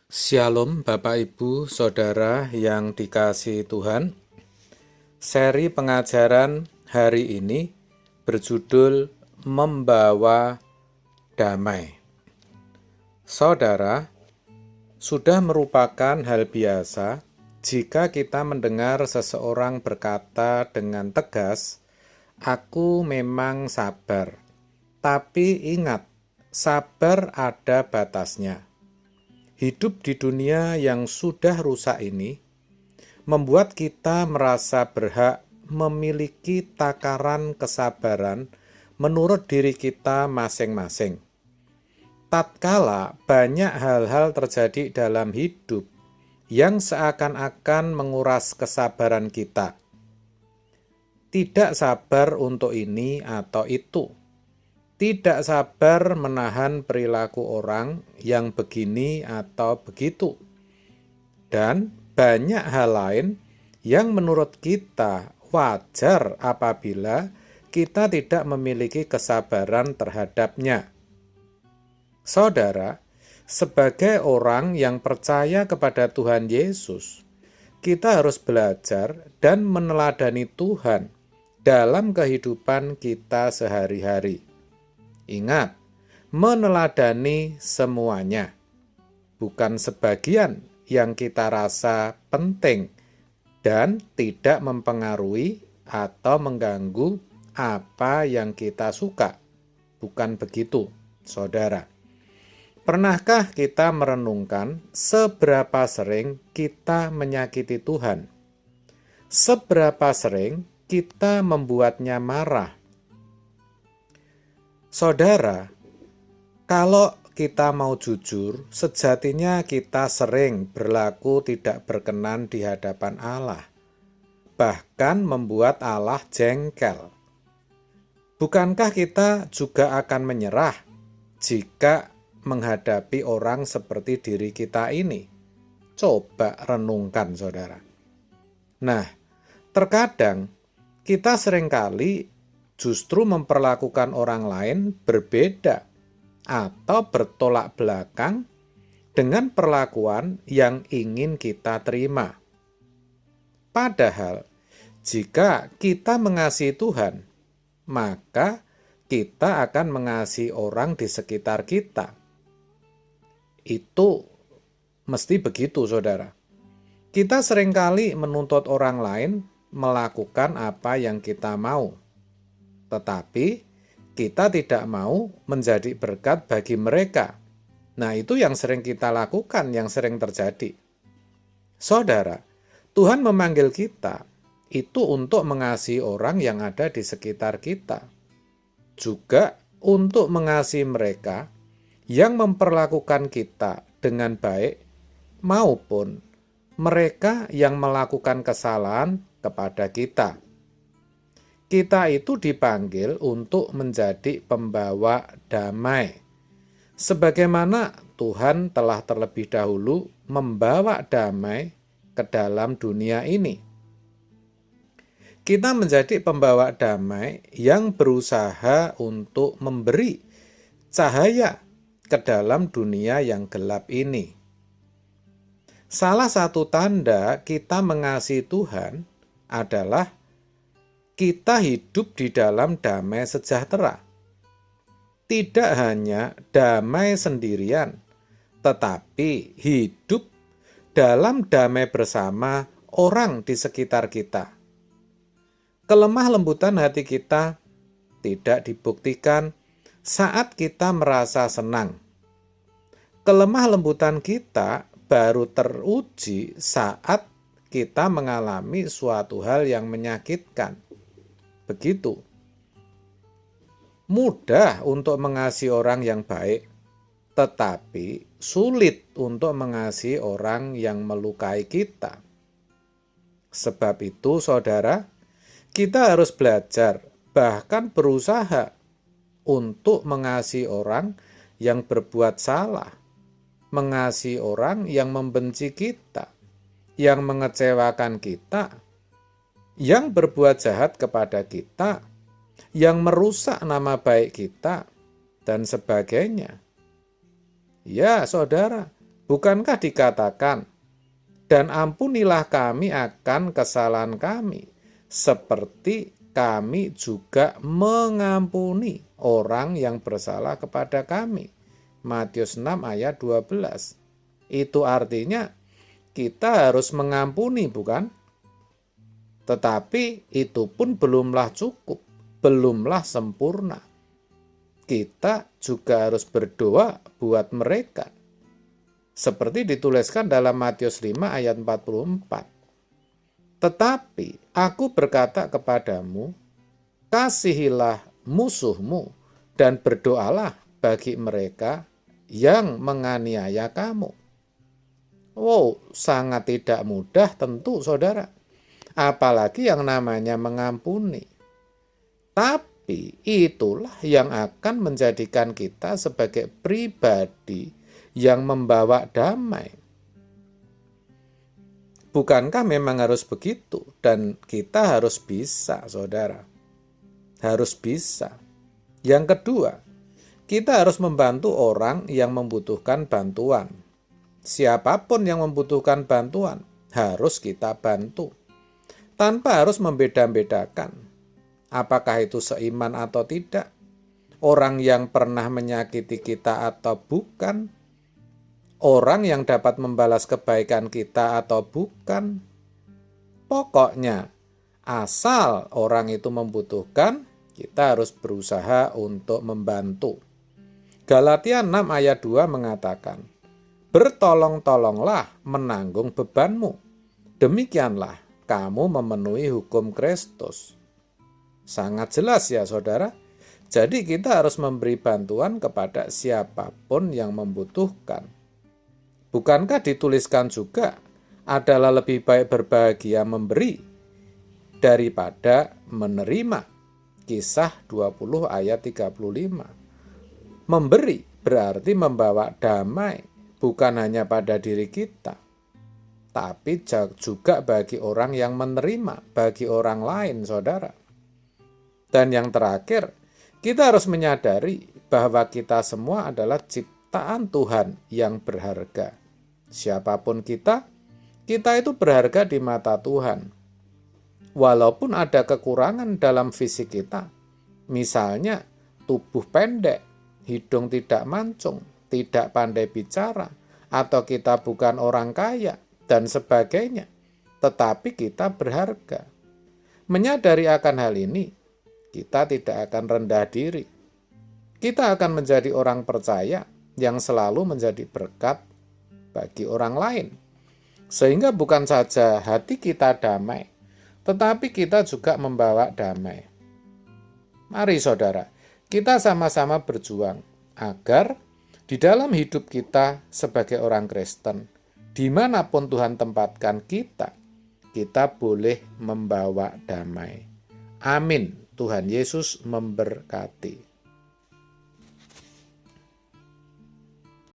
Shalom Bapak Ibu Saudara yang dikasihi Tuhan. Seri pengajaran hari ini berjudul Membawa Damai. Saudara, sudah merupakan hal biasa jika kita mendengar seseorang berkata dengan tegas, "Aku memang sabar." Tapi ingat, sabar ada batasnya. Hidup di dunia yang sudah rusak ini membuat kita merasa berhak memiliki takaran kesabaran menurut diri kita masing-masing. Tatkala banyak hal-hal terjadi dalam hidup yang seakan-akan menguras kesabaran kita, tidak sabar untuk ini atau itu, tidak sabar menahan perilaku orang yang begini atau begitu, dan banyak hal lain yang menurut kita wajar apabila kita tidak memiliki kesabaran terhadapnya. Saudara, sebagai orang yang percaya kepada Tuhan Yesus, kita harus belajar dan meneladani Tuhan dalam kehidupan kita sehari-hari. Ingat, meneladani semuanya, bukan sebagian yang kita rasa penting dan tidak mempengaruhi atau mengganggu apa yang kita suka. Bukan begitu, saudara. Pernahkah kita merenungkan seberapa sering kita menyakiti Tuhan? Seberapa sering kita membuatnya marah? Saudara, kalau kita mau jujur, sejatinya kita sering berlaku tidak berkenan di hadapan Allah, bahkan membuat Allah jengkel. Bukankah kita juga akan menyerah jika menghadapi orang seperti diri kita ini? Coba renungkan, saudara. Nah, terkadang kita seringkali justru memperlakukan orang lain berbeda atau bertolak belakang dengan perlakuan yang ingin kita terima. Padahal, jika kita mengasihi Tuhan, maka kita akan mengasihi orang di sekitar kita. Itu mesti begitu, saudara. Kita seringkali menuntut orang lain melakukan apa yang kita mau. Tetapi kita tidak mau menjadi berkat bagi mereka. Nah, itu yang sering kita lakukan, yang sering terjadi. Saudara, Tuhan memanggil kita itu untuk mengasihi orang yang ada di sekitar kita. Juga untuk mengasihi mereka yang memperlakukan kita dengan baik maupun mereka yang melakukan kesalahan kepada kita. Kita itu dipanggil untuk menjadi pembawa damai. Sebagaimana Tuhan telah terlebih dahulu membawa damai ke dalam dunia ini. Kita menjadi pembawa damai yang berusaha untuk memberi cahaya ke dalam dunia yang gelap ini. Salah satu tanda kita mengasihi Tuhan adalah kita hidup di dalam damai sejahtera. Tidak hanya damai sendirian, tetapi hidup dalam damai bersama orang di sekitar kita. Kelemah lembutan hati kita tidak dibuktikan saat kita merasa senang. Kelemah lembutan kita baru teruji saat kita mengalami suatu hal yang menyakitkan. Begitu. Mudah untuk mengasihi orang yang baik, tetapi sulit untuk mengasihi orang yang melukai kita. Sebab itu, saudara, kita harus belajar, bahkan berusaha untuk mengasihi orang yang berbuat salah, mengasihi orang yang membenci kita, yang mengecewakan kita, yang berbuat jahat kepada kita, yang merusak nama baik kita, dan sebagainya. Ya, saudara, Bukankah dikatakan, dan ampunilah kami akan kesalahan kami, seperti kami juga mengampuni orang yang bersalah kepada kami. Matius 6 ayat 12. Itu artinya kita harus mengampuni, bukan? Tetapi itu pun belumlah cukup, belumlah sempurna. Kita juga harus berdoa buat mereka. Seperti dituliskan dalam Matius 5 ayat 44. Tetapi aku berkata kepadamu, kasihilah musuhmu dan berdoalah bagi mereka yang menganiaya kamu. Wow, sangat tidak mudah tentu, saudara. Apalagi yang namanya mengampuni. Tapi itulah yang akan menjadikan kita sebagai pribadi yang membawa damai. Bukankah memang harus begitu? Dan kita harus bisa, saudara. Harus bisa. Yang kedua, kita harus membantu orang yang membutuhkan bantuan. Siapapun yang membutuhkan bantuan, harus kita bantu. Tanpa harus membeda-bedakan. Apakah itu seiman atau tidak? Orang yang pernah menyakiti kita atau bukan? Orang yang dapat membalas kebaikan kita atau bukan? Pokoknya, asal orang itu membutuhkan, kita harus berusaha untuk membantu. Galatia 6 ayat 2 mengatakan, bertolong-tolonglah menanggung bebanmu. Demikianlah kamu memenuhi hukum Kristus. Sangat jelas ya, saudara. Jadi kita harus memberi bantuan kepada siapapun yang membutuhkan. Bukankah dituliskan juga adalah lebih baik berbahagia memberi daripada menerima? Kisah 20 ayat 35. Memberi berarti membawa damai, bukan hanya pada diri kita, tapi juga bagi orang yang menerima, bagi orang lain, saudara. Dan yang terakhir, kita harus menyadari bahwa kita semua adalah ciptaan Tuhan yang berharga. Siapapun kita itu berharga di mata Tuhan. Walaupun ada kekurangan dalam fisik kita, misalnya tubuh pendek, hidung tidak mancung, tidak pandai bicara, atau kita bukan orang kaya, dan sebagainya, tetapi kita berharga. Menyadari akan hal ini, kita tidak akan rendah diri. Kita akan menjadi orang percaya yang selalu menjadi berkat bagi orang lain. Sehingga bukan saja hati kita damai, tetapi kita juga membawa damai. Mari saudara, kita sama-sama berjuang agar di dalam hidup kita sebagai orang Kristen, dimanapun Tuhan tempatkan kita boleh membawa damai. Amin. Tuhan Yesus memberkati.